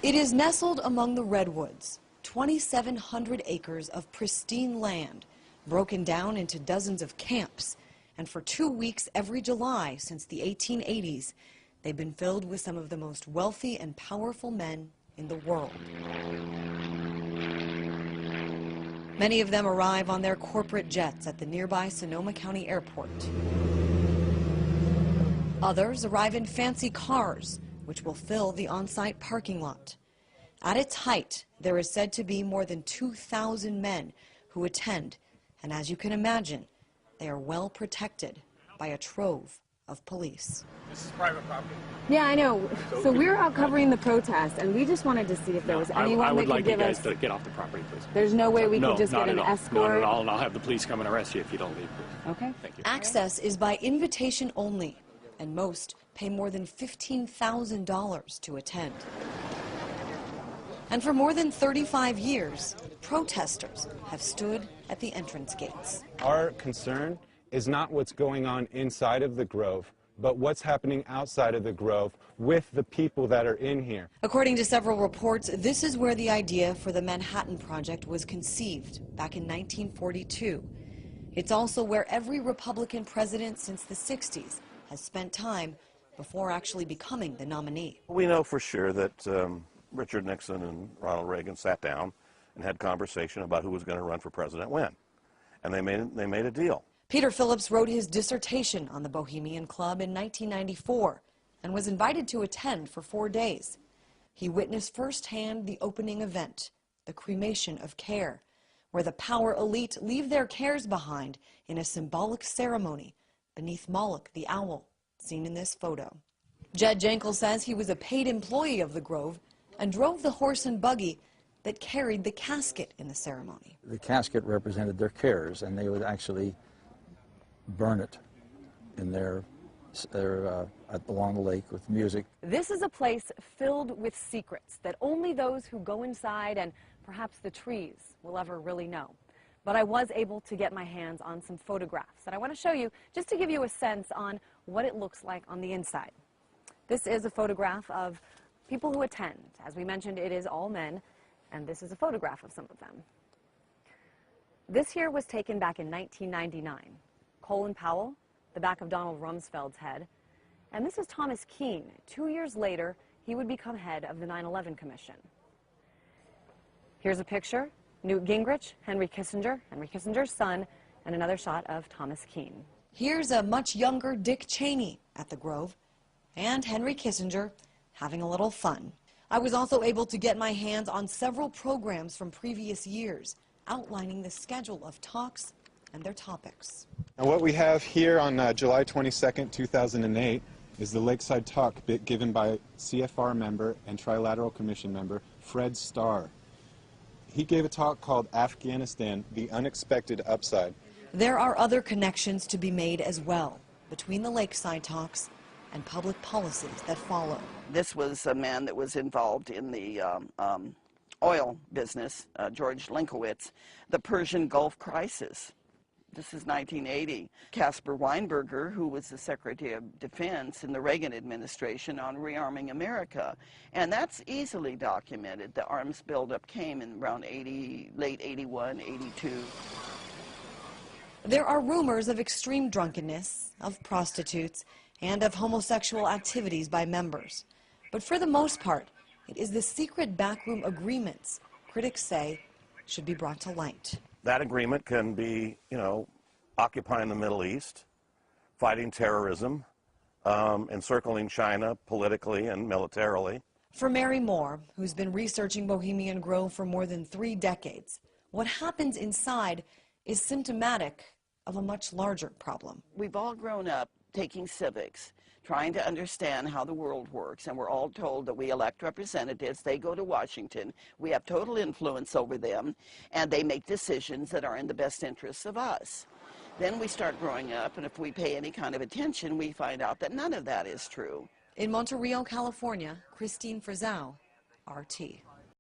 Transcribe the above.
It is nestled among the redwoods, 2,700 acres of pristine land, broken down into dozens of camps. And for 2 weeks every July since the 1880s, they've been filled with some of the most wealthy and powerful men in the world. Many of them arrive on their corporate jets at the nearby Sonoma County Airport. Others arrive in fancy cars, which will fill the on-site parking lot. At its height, there is said to be more than 2,000 men who attend, and as you can imagine, they are well protected by a trove of police. This is private property. Yeah, I know. So we're out covering the protest, and we just wanted to see if there was anyone that could give us... I would like you guys to get off the property, please. There's no way we could just get an escort? No, not at all, and I'll have the police come and arrest you if you don't leave, please. Okay. Thank you. Access is by invitation only, and most pay more than $15,000 to attend. And for more than 35 years, protesters have stood at the entrance gates. Our concern is not what's going on inside of the Grove, but what's happening outside of the Grove with the people that are in here. According to several reports, this is where the idea for the Manhattan Project was conceived back in 1942. It's also where every Republican president since the 60s has spent time before actually becoming the nominee. We know for sure that Richard Nixon and Ronald Reagan sat down and had conversation about who was going to run for president when, and they made a deal. Peter Phillips wrote his dissertation on the Bohemian Club in 1994 and was invited to attend for 4 days. He witnessed firsthand the opening event, the cremation of care, where the power elite leave their cares behind in a symbolic ceremony beneath Moloch the owl, seen in this photo. Jed Jankel says he was a paid employee of the Grove and drove the horse and buggy that carried the casket in the ceremony. The casket represented their cares, and they would actually burn it in along the lake with music. This is a place filled with secrets that only those who go inside and perhaps the trees will ever really know. But I was able to get my hands on some photographs that I want to show you just to give you a sense on what it looks like on the inside. This is a photograph of people who attend. As we mentioned, it is all men, and this is a photograph of some of them. This here was taken back in 1999. Colin Powell, the back of Donald Rumsfeld's head, and this is Thomas Keane. 2 years later, he would become head of the 9/11 Commission. Here's a picture, Newt Gingrich, Henry Kissinger's son, and another shot of Thomas Keane. Here's a much younger Dick Cheney at the Grove, and Henry Kissinger having a little fun. I was also able to get my hands on several programs from previous years, outlining the schedule of talks and their topics. And what we have here on July 22nd, 2008 is the Lakeside Talk given by CFR member and Trilateral Commission member Fred Starr. He gave a talk called Afghanistan, the Unexpected Upside. There are other connections to be made as well between the Lakeside Talks and public policies that follow. This was a man that was involved in the oil business, George Linkowitz, the Persian Gulf crisis. This is 1980. Caspar Weinberger, who was the Secretary of Defense in the Reagan administration on rearming America. And that's easily documented. The arms buildup came in around late 81, 82. There are rumors of extreme drunkenness, of prostitutes, and of homosexual activities by members. But for the most part, it is the secret backroom agreements critics say should be brought to light. That agreement can be, occupying the Middle East, fighting terrorism, encircling China politically and militarily. For Mary Moore, who's been researching Bohemian Grove for more than 3 decades, what happens inside is symptomatic of a much larger problem. We've all grown up taking civics, trying to understand how the world works, and we're all told that we elect representatives, they go to Washington, we have total influence over them, and they make decisions that are in the best interests of us. Then we start growing up, and if we pay any kind of attention, we find out that none of that is true. In Monterey, California, Christine Frizzau, RT.